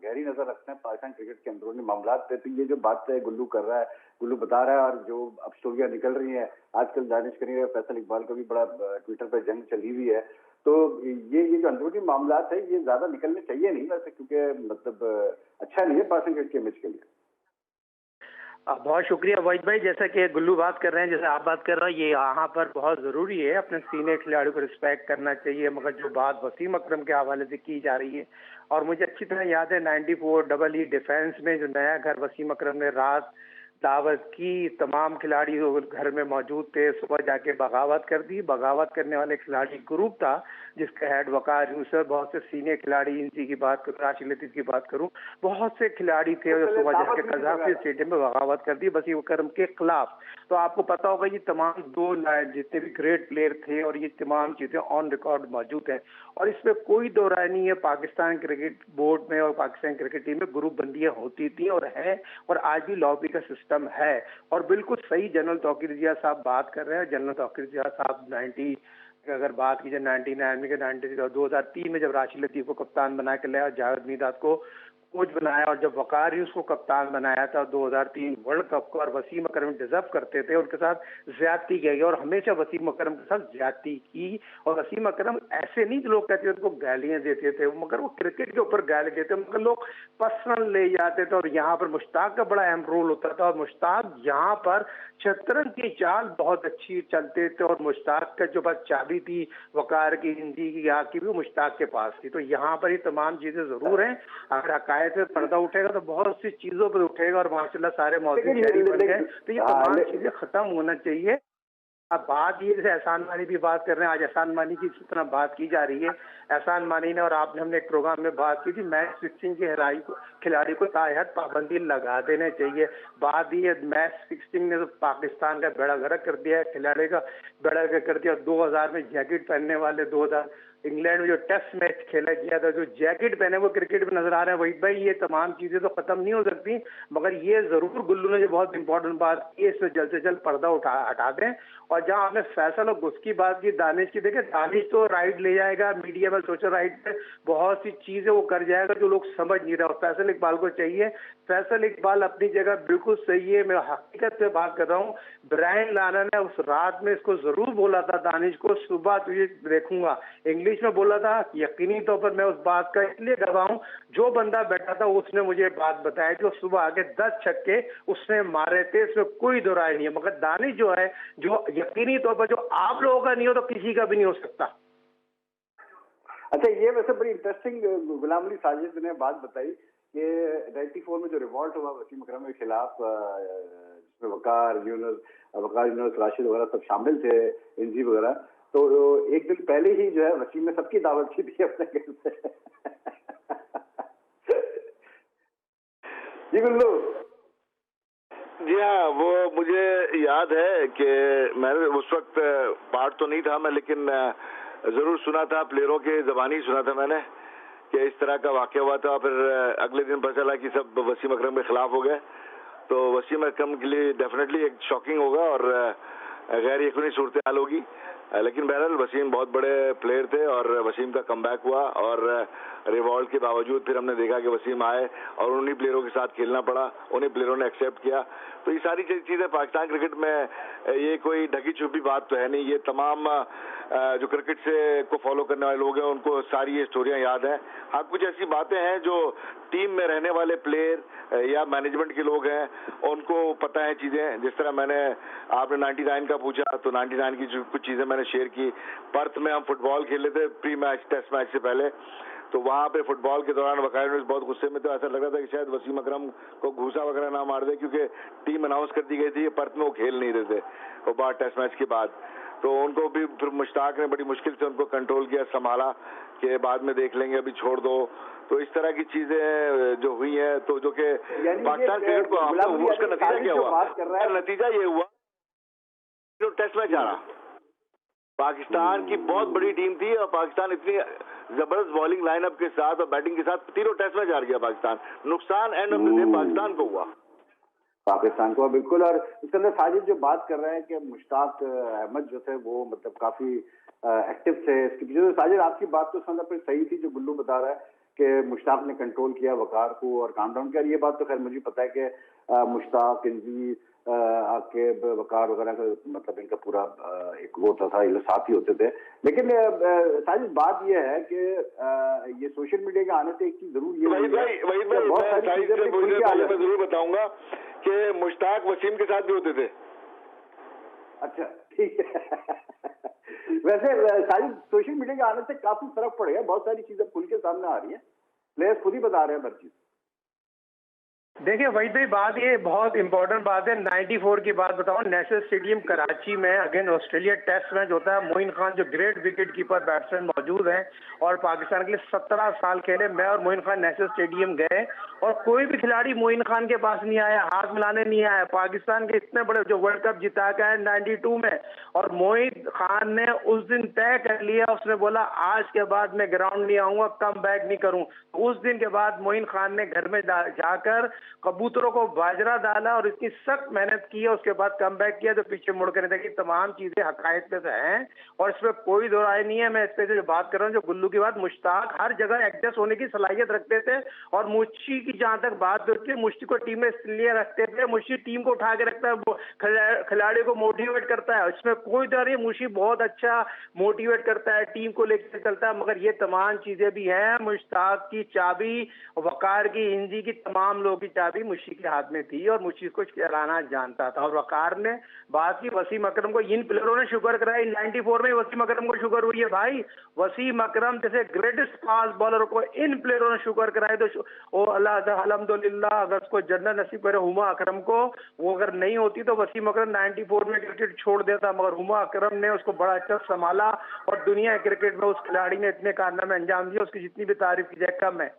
गहरी नजर रखते हैं पाकिस्तान क्रिकेट के अंदरूनी मामलात पे। तो ये जो बात गुल्लू कर रहा है, गुल्लू बता रहा है, और जो अब स्टोरियां निकल रही हैं आजकल, दानिश करीम, फैसल इकबाल का भी बड़ा ट्विटर पे जंग चली हुई है। तो ये जो अंदरूनी मामलात है ये ज्यादा निकलने चाहिए नहीं वैसे, क्योंकि मतलब अच्छा नहीं है पाकिस्तान क्रिकेट के इमेज के लिए। बहुत शुक्रिया वहीद भाई। जैसा कि गुल्लू बात कर रहे हैं, जैसे आप बात कर रहे हैं, ये यहाँ पर बहुत ज़रूरी है अपने सीनियर खिलाड़ियों को रिस्पेक्ट करना चाहिए। मगर जो बात वसीम अकरम के हवाले से की जा रही है, और मुझे अच्छी तरह याद है 94 EE डिफेंस में जो नया घर वसीम अकरम ने रात दावत की, तमाम खिलाड़ी घर में मौजूद थे, सुबह जाके बगावत कर दी। बगावत करने वाले खिलाड़ी ग्रुप था जिसका हेड वकार यूसुफ, बहुत से सीनियर खिलाड़ी, इनसी की बात करूँ, राशिद लतीफ की बात करूँ, बहुत से खिलाड़ी थे जो सुबह जाके कज़ाफ़ी स्टेडियम में बगावत कर दी वसीम अकरम के खिलाफ। तो आपको पता होगा ये तमाम जितने भी ग्रेट प्लेयर थे और ये तमाम चीजें ऑन रिकॉर्ड मौजूद हैं, और इसमें कोई दो राय नहीं है। पाकिस्तान क्रिकेट बोर्ड में और पाकिस्तान क्रिकेट टीम में ग्रुप बंदियां होती थी और है, और आज भी लॉबी का सिस्टम है। और बिल्कुल सही जनरल तौकीर जिया साहब बात कर रहे हैं। जनरल तौकीर जिया साहब 90 अगर बात की जाए 99 में, 2003 में जब राशिद लतीफ को कप्तान बना के लाया, जावेद मीदाद को कोच बनाया, और जब वकार यूसुफ को कप्तान बनाया था 2003 वर्ल्ड कप को, और वसीम अकरम डिजर्व करते थे, उनके साथ ज्यादती की गई और हमेशा वसीम अकरम के साथ ज्यादती की। और वसीम अकरम ऐसे नहीं जो लोग कहते थे उनको गालियां देते थे, मगर वो क्रिकेट के ऊपर गाली देते, मगर लोग पर्सनल ले जाते थे। और यहाँ पर मुश्ताक का बड़ा अहम रोल होता था, और मुश्ताक यहाँ पर शतरंज की चाल बहुत अच्छी चलते थे, और मुश्ताक का जो बस चाबी थी वकार की, हिंदी की, यहाँ की भी मुश्ताक के पास थी। तो यहाँ पर ये तमाम चीजें जरूर हैं। अगर हकायत पे पर्दा उठेगा तो बहुत सी चीजों पर उठेगा, और माशाल्लाह सारे मौजूद शहरी बन गए। तो ये तमाम चीजें खत्म होना चाहिए। अब बात ये, जैसे एहसान मानी भी बात कर रहे हैं, आज एहसान मानी की इस तरह बात की जा रही है। एहसान मानी ने और आपने, हमने एक प्रोग्राम में बात की थी, मैच फिक्सिंग के खिलाड़ी को तायहद पाबंदी लगा देने चाहिए। बात ये मैच फिक्सिंग ने तो पाकिस्तान का बेड़ा गर्क कर दिया है, खिलाड़ी का बेड़ा गर्क कर दिया। 2000 में जैकेट पहनने वाले, 2000 इंग्लैंड में जो टेस्ट मैच खेला गया था, जो जैकेट पहने वो क्रिकेट में नजर आ रहे हैं। वही भाई ये तमाम चीजें तो खत्म नहीं हो सकती, मगर ये जरूर गुल्लू ने जो बहुत इंपॉर्टेंट बात की, इसमें जल्द से जल्द पर्दा हटा दें। और जहां आपने फैसल और गुस की बात की, दानिश की, देखे दानिश तो राइट ले जाएगा मीडिया में, सोशल राइट पे बहुत सी चीजें वो कर जाएगा जो लोग समझ नहीं रहे। और फैसल इकबाल को चाहिए, फैसल इकबाल अपनी जगह बिल्कुल सही है, मैं हकीकत से बात कर रहा हूँ। ब्रायन लारा ने उस रात में इसको जरूर बोला था दानिश को, सुबह तुझे देखूंगा, इंग्लिश में बोला था। यकीनी तौर पर मैं उस बात का इसलिए गवाह हूं, जो बंदा बैठा था उसने मुझे बात बताई थी, सुबह आके 10 छक्के उसने मारे थे, इसमें कोई दो राय नहीं है। मगर दानिश जो है, जो यकीनी तौर पर जो आप लोगों का नहीं हो तो किसी का भी नहीं हो सकता। अच्छा, ये वैसे बड़ी इंटरेस्टिंग गुलाम अली साजिद ने बात बताई कि 94 में जो रिवॉल्ट हुआ वसीम अकरम के खिलाफ वकार यूनुस, राशिद वगैरह सब शामिल थे, इंजी वगैरह। तो एक दिन पहले ही जो है वसीम ने सबकी दावत की थी अपने घर से। जी गुल्लू। जी हाँ, वो मुझे याद है कि मैंने उस वक्त पार्ट तो नहीं था मैं, लेकिन जरूर सुना था, प्लेयरों के जबानी सुना था मैंने कि इस तरह का वाकया हुआ था। फिर अगले दिन पता चला कि सब वसीम अकरम के खिलाफ हो गए। तो वसीम अकरम के लिए डेफिनेटली एक शॉकिंग होगा और गैर यकीनी सूरत हाल होगी। लेकिन बहरहाल वसीम बहुत बड़े प्लेयर थे और वसीम का कमबैक हुआ और रिवॉल्ट के बावजूद फिर हमने देखा कि वसीम आए और उन्हीं प्लेयरों के साथ खेलना पड़ा, उन्हीं प्लेयरों ने एक्सेप्ट किया। तो ये सारी चीज़ें पाकिस्तान क्रिकेट में, ये कोई ढकी छुपी बात तो है नहीं। ये तमाम जो क्रिकेट से को फॉलो करने वाले लोग हैं उनको सारी ये स्टोरियां याद हैं। हाँ, कुछ ऐसी बातें हैं जो टीम में रहने वाले प्लेयर या मैनेजमेंट के लोग हैं उनको पता है चीज़ें। जिस तरह आपने 99 का पूछा, तो 99 की कुछ चीज़ें मैंने शेयर की। पर्थ में हम फुटबॉल खेले थे प्री मैच टेस्ट मैच से पहले, तो वहाँ पे फुटबॉल के दौरान वकार यूनुस बहुत गुस्से में, तो ऐसा लग रहा था कि शायद वसीम अकरम को घूसा वगैरह ना मार दे, क्योंकि टीम अनाउंस कर दी गई थी, पर्थ में वो खेल नहीं रहे थे वो बाद टेस्ट मैच के बाद। तो उनको भी फिर मुश्ताक ने बड़ी मुश्किल से उनको कंट्रोल किया, संभाला कि बाद में देख लेंगे, अभी छोड़ दो। तो इस तरह की चीजें जो हुई हैं, तो जो कि पाकिस्तान क्रिकेट को उसका नतीजा क्या हुआ? नतीजा ये हुआ जो टेस्ट मैच आ रहा, पाकिस्तान की बहुत बड़ी टीम थी और पाकिस्तान इतनी जबरदस्त बॉलिंग लाइनअप के साथ और बैटिंग के साथ तीनों टेस्ट मैच हार गया पाकिस्तान। नुकसान end of the day Pakistan को हुआ, पाकिस्तान को बिल्कुल। और इसके अंदर साजिद जो बात कर रहे हैं कि मुश्ताक अहमद जो थे वो मतलब काफी एक्टिव थे इसके पीछे, तो साजिद आपकी बात तो समझ फिर सही थी जो गुल्लू बता रहा है कि मुश्ताक ने कंट्रोल किया वकार को और काम डाउन किया। ये बात तो खैर मुझे पता है कि मुश्ताक, इंजी, आकिब, वकार वगैरह का मतलब इनका पूरा एक वो था, ये लोग साथ ही होते थे। लेकिन साजिद बात ये है कि ये सोशल मीडिया के आने से एक चीज जरूर ये मैं जरूर बताऊंगा कि मुश्ताक वसीम के साथ भी होते थे। अच्छा, ठीक है। वैसे साजिद सोशल मीडिया के आने से काफी फर्क पड़ गया, बहुत सारी चीजें खुल के सामने आ रही है, प्लेयर्स खुद ही बता रहे हैं हर चीज। देखिए वही भाई, बात ये बहुत इंपॉर्टेंट बात है। 94 की बात बताऊं, नेशनल स्टेडियम कराची में अगेंस्ट ऑस्ट्रेलिया टेस्ट मैच होता है। मोइन खान जो ग्रेट विकेट कीपर बैट्समैन मौजूद हैं और पाकिस्तान के लिए 17 साल खेले। मैं और मोइन खान नेशनल स्टेडियम गए और कोई भी खिलाड़ी मोइन खान के पास नहीं आया, हाथ मिलाने नहीं आया। पाकिस्तान के इतने बड़े जो वर्ल्ड कप जिता के आए 92 में, और मोइन खान ने उस दिन तय कर लिया, उसने बोला आज के बाद मैं ग्राउंड नहीं आऊंगा, कम बैक नहीं करूं। उस दिन के बाद मोइन खान ने घर में जाकर कबूतरों को बाजरा डाला और इतनी सख्त मेहनत की है, उसके बाद कम बैक किया, तो पीछे मुड़कर नहीं देखी। तमाम चीजें हकायत पे से हैं और इसमें कोई दो राय नहीं है। मैं इस पे जो बात कर रहा हूँ, जो गुल्लू की बात, मुश्ताक हर जगह एडजस्ट होने की सलाहियत रखते थे। और मुश्ती की जहां तक बात होती है, मुश्ती को टीम में इसलिए रखते थे, मुश्ती टीम को उठा के रखता है, खिलाड़ी को मोटिवेट करता है, इसमें कोई डर नहीं। मुश्ती बहुत अच्छा मोटिवेट करता है, टीम को लेकर चलता है। मगर ये तमाम चीजें भी हैं, मुश्ताक की चाबी, वकार की, इंजी की, तमाम लोगों की चाबी मुश्ती के हाथ में थी और मुश्ती को चलाना जानता था। और वकार ने बात की वसीम अकरम को, इन प्लेयरों ने शुगर कराई। 94 में वसीम अकरम को शुगर हुई है भाई। वसीम अकरम जैसे ग्रेटेस्ट फास्ट बॉलर को इन प्लेयरों ने शुगर कराई, तो अल्हम्दुलिल्लाह अगर उसको जन्नत नसीब करे हुमा अकरम को, वो अगर नहीं होती तो वसीम अकरम 94 में क्रिकेट छोड़ देता। मगर हुमा अकरम ने उसको बड़ा अच्छा संभाला और दुनिया क्रिकेट में उस खिलाड़ी ने इतने कारनामे अंजाम दिए, उसकी जितनी भी तारीफ की जाए कम है।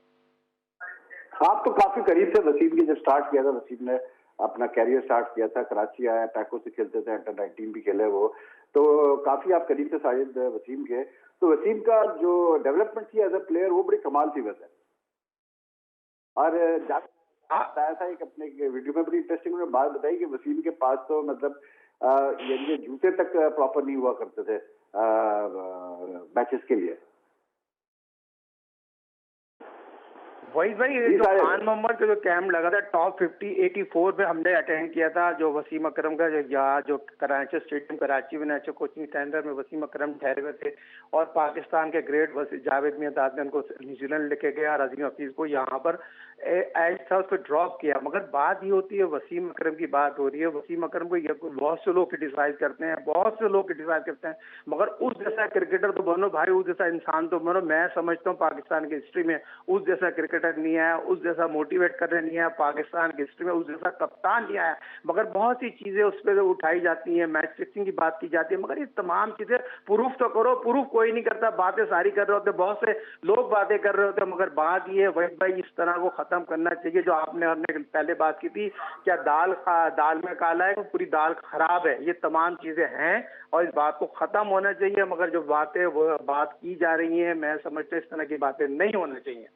आप तो काफी करीब से वसीम की जब स्टार्ट किया था, वसीम ने अपना कैरियर स्टार्ट किया था, कराची आया, पैको से खेलते थे, अंडर 19 भी खेले वो, तो काफी आप करीब से शायद वसीम के। तो वसीम का जो डेवलपमेंट थी एज ए प्लेयर वो बड़ी कमाल थी वैसे। और बताया था एक अपने वीडियो में बड़ी इंटरेस्टिंग बात बताई कि वसीम के पास तो मतलब ये जूते तक प्रॉपर नहीं हुआ करते थे मैचेस के लिए। वही भाई, जो खान मोहम्मद का जो कैंप लगा था टॉप 50 84 में हमने अटेंड किया था, जो वसीम अकरम का जो कराची स्टेडियम कराची में नेशनल कोचिंग सेंटर में वसीम अकरम ठहरे हुए थे। और पाकिस्तान के ग्रेट जावेद मियां दाद ने उनको न्यूजीलैंड लेके गया, रजीम हफीज को यहाँ पर एज था उस पर ड्रॉप किया। मगर बात ये होती है, वसीम अकरम की बात हो रही है, वसीम अकरम को बहुत से लोग क्रिटिसाइज करते हैं, बहुत से लोग क्रिटिसाइज करते हैं, मगर उस जैसा क्रिकेटर तो बनो भाई, उस जैसा इंसान तो बनो। मैं समझता हूँ पाकिस्तान की हिस्ट्री में उस जैसा क्रिकेटर नहीं आया, उस जैसा मोटिवेट करने नहीं आया, पाकिस्तान की हिस्ट्री में उस जैसा कप्तान नहीं आया। मगर बहुत सी चीजें उस पर उठाई जाती हैं, मैच फिक्सिंग की बात की जाती है, मगर ये तमाम चीजें प्रूफ तो करो। प्रूफ कोई नहीं करता, बातें सारी कर रहे होते, बहुत से लोग बातें कर रहे होते, मगर बात ये है वहीद भाई, इस तरह को खत्म करना चाहिए। जो हमने पहले बात की थी, क्या दाल में काला है, पूरी दाल खराब है, ये तमाम चीजें हैं और इस बात को खत्म होना चाहिए। मगर जो बातें वो बात की जा रही हैं, मैं समझता हूँ इस तरह की बातें नहीं होनी चाहिए।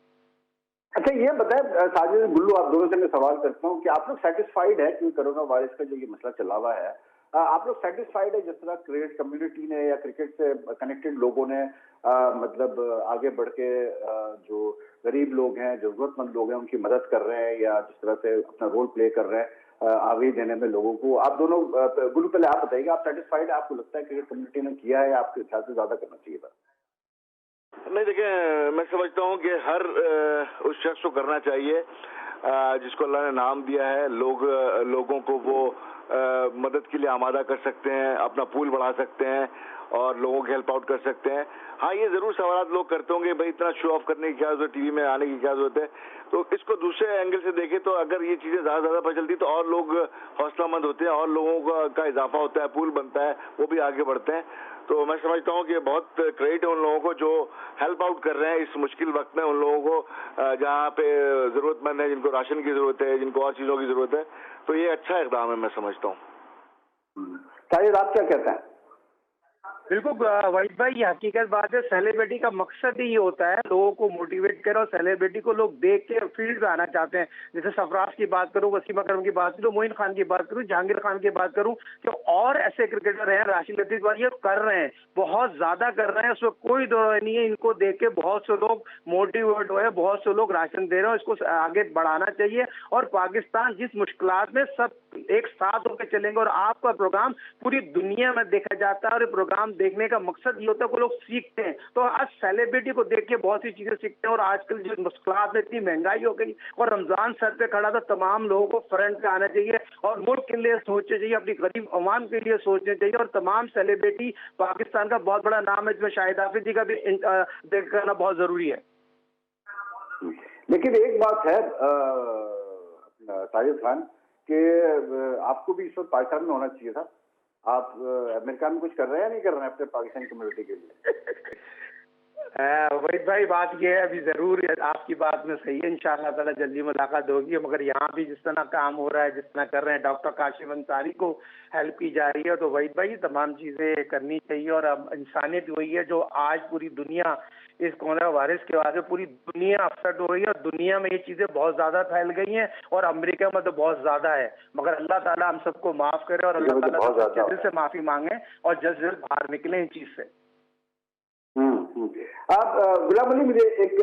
अच्छा ये बताएं साजिद, गुल्लू, आप दोनों से मैं सवाल करता हूँ कि आप लोग सेटिस्फाइड है कि कोरोना वायरस का जो ये मसला चला हुआ है, आप लोग सेटिस्फाइड है जिस तरह क्रिकेट कम्युनिटी ने या क्रिकेट से कनेक्टेड लोगों ने मतलब आगे बढ़ के जो गरीब लोग हैं, जरूरतमंद लोग हैं, उनकी मदद कर रहे हैं या जिस तरह से अपना रोल प्ले कर रहे हैं आगे देने में लोगों को? आप दोनों, गुल्लू पहले आप बताइए, आप सेटिस्फाइड है? आपको लगता है क्रिकेट कम्युनिटी ने किया है, आपके ख्याल से ज्यादा करना चाहिए था? नहीं, देखिए, मैं समझता हूँ कि हर उस शख्स को करना चाहिए जिसको अल्लाह ने नाम दिया है। लोगों को वो मदद के लिए आमादा कर सकते हैं, अपना पूल बढ़ा सकते हैं और लोगों की हेल्प आउट कर सकते हैं। हाँ, ये जरूर सवाल लोग करते होंगे, भाई इतना शो ऑफ करने की क्या जरूरत है, टीवी में आने की क्या जरूरत है। तो इसको दूसरे एंगल से देखें तो अगर ये चीजें ज्यादा पता चलती तो और लोग हौसलामंद होते हैं और लोगों का इजाफा होता है, पूल बनता है, वो भी आगे बढ़ते हैं। तो मैं समझता हूँ कि बहुत क्रेडिट है उन लोगों को जो हेल्प आउट कर रहे हैं इस मुश्किल वक्त में, उन लोगों को जहाँ पे जरूरतमंद है, जिनको राशन की जरूरत है, जिनको और चीजों की जरूरत है। तो ये अच्छा इकदाम है, मैं समझता हूँ। शायद आप क्या कहते हैं? बिल्कुल वहीद भाई, ये हकीकत बात है। सेलिब्रिटी का मकसद ही ये होता है लोगों को मोटिवेट करो, और सेलिब्रिटी को लोग देख के फील्ड में आना चाहते हैं। जैसे सरफराज की बात करूं, वसीम अकरम की बात करूं, मोइन खान की बात करूं, जहांगीर खान की बात करूं, कि और ऐसे क्रिकेटर हैं, राशिद लतीफ वाली, ये कर रहे हैं, बहुत ज्यादा कर रहे हैं, उसमें कोई दो नहीं है। इनको देख के बहुत से लोग मोटिवेट हुए, बहुत से लोग राशन दे रहे हैं, इसको आगे बढ़ाना चाहिए। और पाकिस्तान जिस मुश्किलात में सब एक साथ होकर चलेंगे, और आपका प्रोग्राम पूरी दुनिया में देखा जाता है, और ये प्रोग्राम देखने का मकसद ये होता है कि लोग सीखते हैं। तो आज सेलिब्रिटी को देख के बहुत सी चीजें सीखते हैं। और आजकल जो मुश्किलात में इतनी महंगाई हो गई और रमजान सर पे खड़ा था, तमाम लोगों को फ्रंट पे आना चाहिए और मुल्क के लिए सोचना चाहिए, अपनी गरीब अवाम के लिए सोचना चाहिए। और तमाम सेलिब्रिटी, पाकिस्तान का बहुत बड़ा नाम है, इसमें शाहिद हाफिज का भी देख करना बहुत जरूरी है। लेकिन एक बात है साजिद खान, कि आपको भी इस वक्त पाकिस्तान में होना चाहिए था। आप अमेरिका में कुछ कर रहे हैं या नहीं कर रहे हैं अपने पाकिस्तान कम्युनिटी के लिए? वहीद भाई, बात यह है, अभी जरूर आपकी बात में सही है, इंशाअल्लाह ताला जल्दी मुलाकात होगी। मगर यहाँ भी जिस तरह काम हो रहा है, जिस तरह कर रहे हैं, डॉक्टर काशिफ अंसारी को हेल्प की जा रही है, तो वहीद भाई तमाम चीजें करनी चाहिए। और अब इंसानियत वही है जो आज पूरी दुनिया इस कोरोना वायरस की वजह से पूरी दुनिया अपसेट हो रही है, और दुनिया में ये चीजें बहुत ज्यादा फैल गई हैं, और अमेरिका में तो बहुत ज्यादा है। मगर अल्लाह ताला हम सबको माफ करे, और अल्लाह ताला जल्द से माफी मांगे और जल्द से जल्द बाहर निकले इन चीज से। आप गुलाम अली, मुझे एक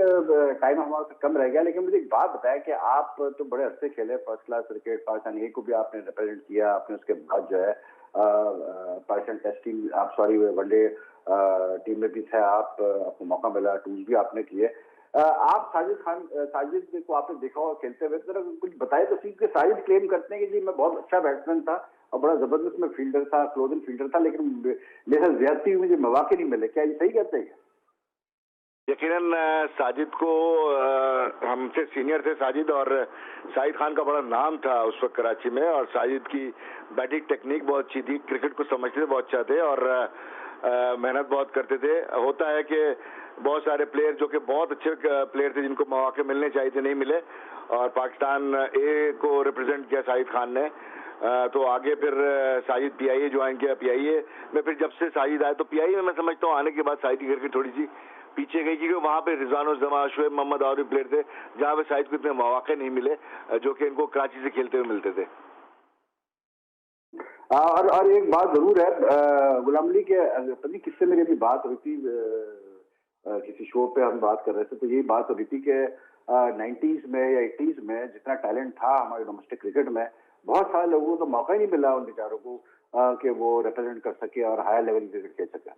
टाइम हमारा कम रह गया, लेकिन मुझे एक बात बताया कि आप तो बड़े अच्छे खेले, फर्स्ट क्लास क्रिकेट, पाकिस्तान ए को भी आपने रिप्रेजेंट किया, आपने उसके बाद जो है पाकिस्तान टेस्ट टीम, आप सॉरी वनडे टीम में भी थे, आपको मौका मिला, टूर्स भी आपने किए। आप साजिद को आपने देखा और खेलते हुए, तो कुछ बताए तो सीख के साजिद क्लेम करते हैं कि जी मैं बहुत अच्छा बैट्समैन था और बड़ा जबरदस्त में फील्डर था, क्लोज इन फील्डर था, लेकिन मेरे साथ ज्यादती हुई, मुझे मौके नहीं मिले। क्या ये सही कहते हैं? यकीनन साजिद को, हमसे सीनियर थे साजिद, और शाहिद खान का बड़ा नाम था उस वक्त कराची में, और साजिद की बैटिंग टेक्निक बहुत अच्छी थी, क्रिकेट को समझते थे, बहुत अच्छा थे और मेहनत बहुत करते थे। होता है कि बहुत सारे प्लेयर जो कि बहुत अच्छे प्लेयर थे, जिनको मौके मिलने चाहिए थे, नहीं मिले, और पाकिस्तान ए को रिप्रेजेंट किया शाहिद खान ने। तो आगे फिर साजिद पीआईए ज्वाइन किया, पीआईए में फिर जब से साजिद आए, तो पीआईए में मैं समझता हूँ आने के बाद साजिद की क्रिकेट थोड़ी सी पीछे गई, क्योंकि वहां पे रिजवानुज़्ज़मा, शुएब मोहम्मद और भी प्लेयर थे, जहां पे साजिद को इतने मौके नहीं मिले जो कि इनको कराची से खेलते हुए मिलते थे। और एक बात जरूर है गुलाम अली के, पता किससे मेरी अभी बात हुई थी, किसी शो पे हम बात कर रहे थे, तो यही बात हो रही थी कि 90s में या 80s में जितना टैलेंट था हमारे डोमेस्टिक क्रिकेट में, बहुत सारे लोगों को तो मौका ही नहीं मिला उन बेचारों को कि वो रिप्रेजेंट कर सके और हायर लेवल क्रिकेट खेल सके।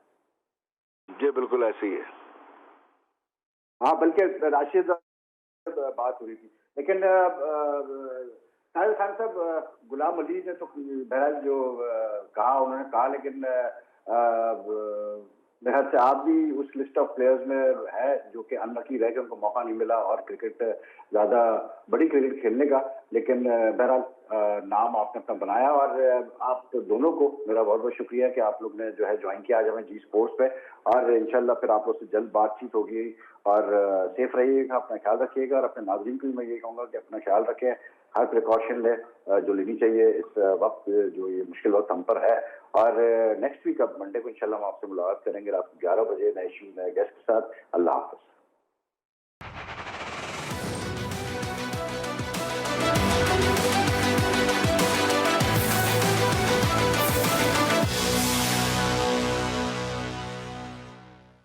जी बिल्कुल ऐसे ही है। हाँ, बल्कि राशिद बात हो रही थी लेकिन साहिल खान साहब, गुलाम अली ने तो बहरहाल जो कहा उन्होंने कहा, लेकिन मेरे ख्याल से आप भी उस लिस्ट ऑफ प्लेयर्स में है जो कि अनलकी रह के उनको मौका नहीं मिला और क्रिकेट ज्यादा बड़ी क्रिकेट खेलने का, लेकिन बहरहाल नाम आपने अपना बनाया। और आप तो दोनों को मेरा बहुत बहुत शुक्रिया कि आप लोग ने जो है ज्वाइन किया आज हमें जी स्पोर्ट्स पे, और इंशाल्लाह फिर आप लोग से जल्द बातचीत होगी। और सेफ रहिएगा, अपना ख्याल रखिएगा, और अपने नाज़रीन को भी मैं ये कहूँगा कि अपना ख्याल रखें, हर प्रिकॉशन ले जो लेनी चाहिए इस वक्त जो ये मुश्किल वक्त हम पर है। और नेक्स्ट वीक अब मंडे को इंशाल्लाह हम आपसे मुलाकात करेंगे रात को 11 बजे नए इशू नए गेस्ट के साथ। अल्लाह हाफ़िज़।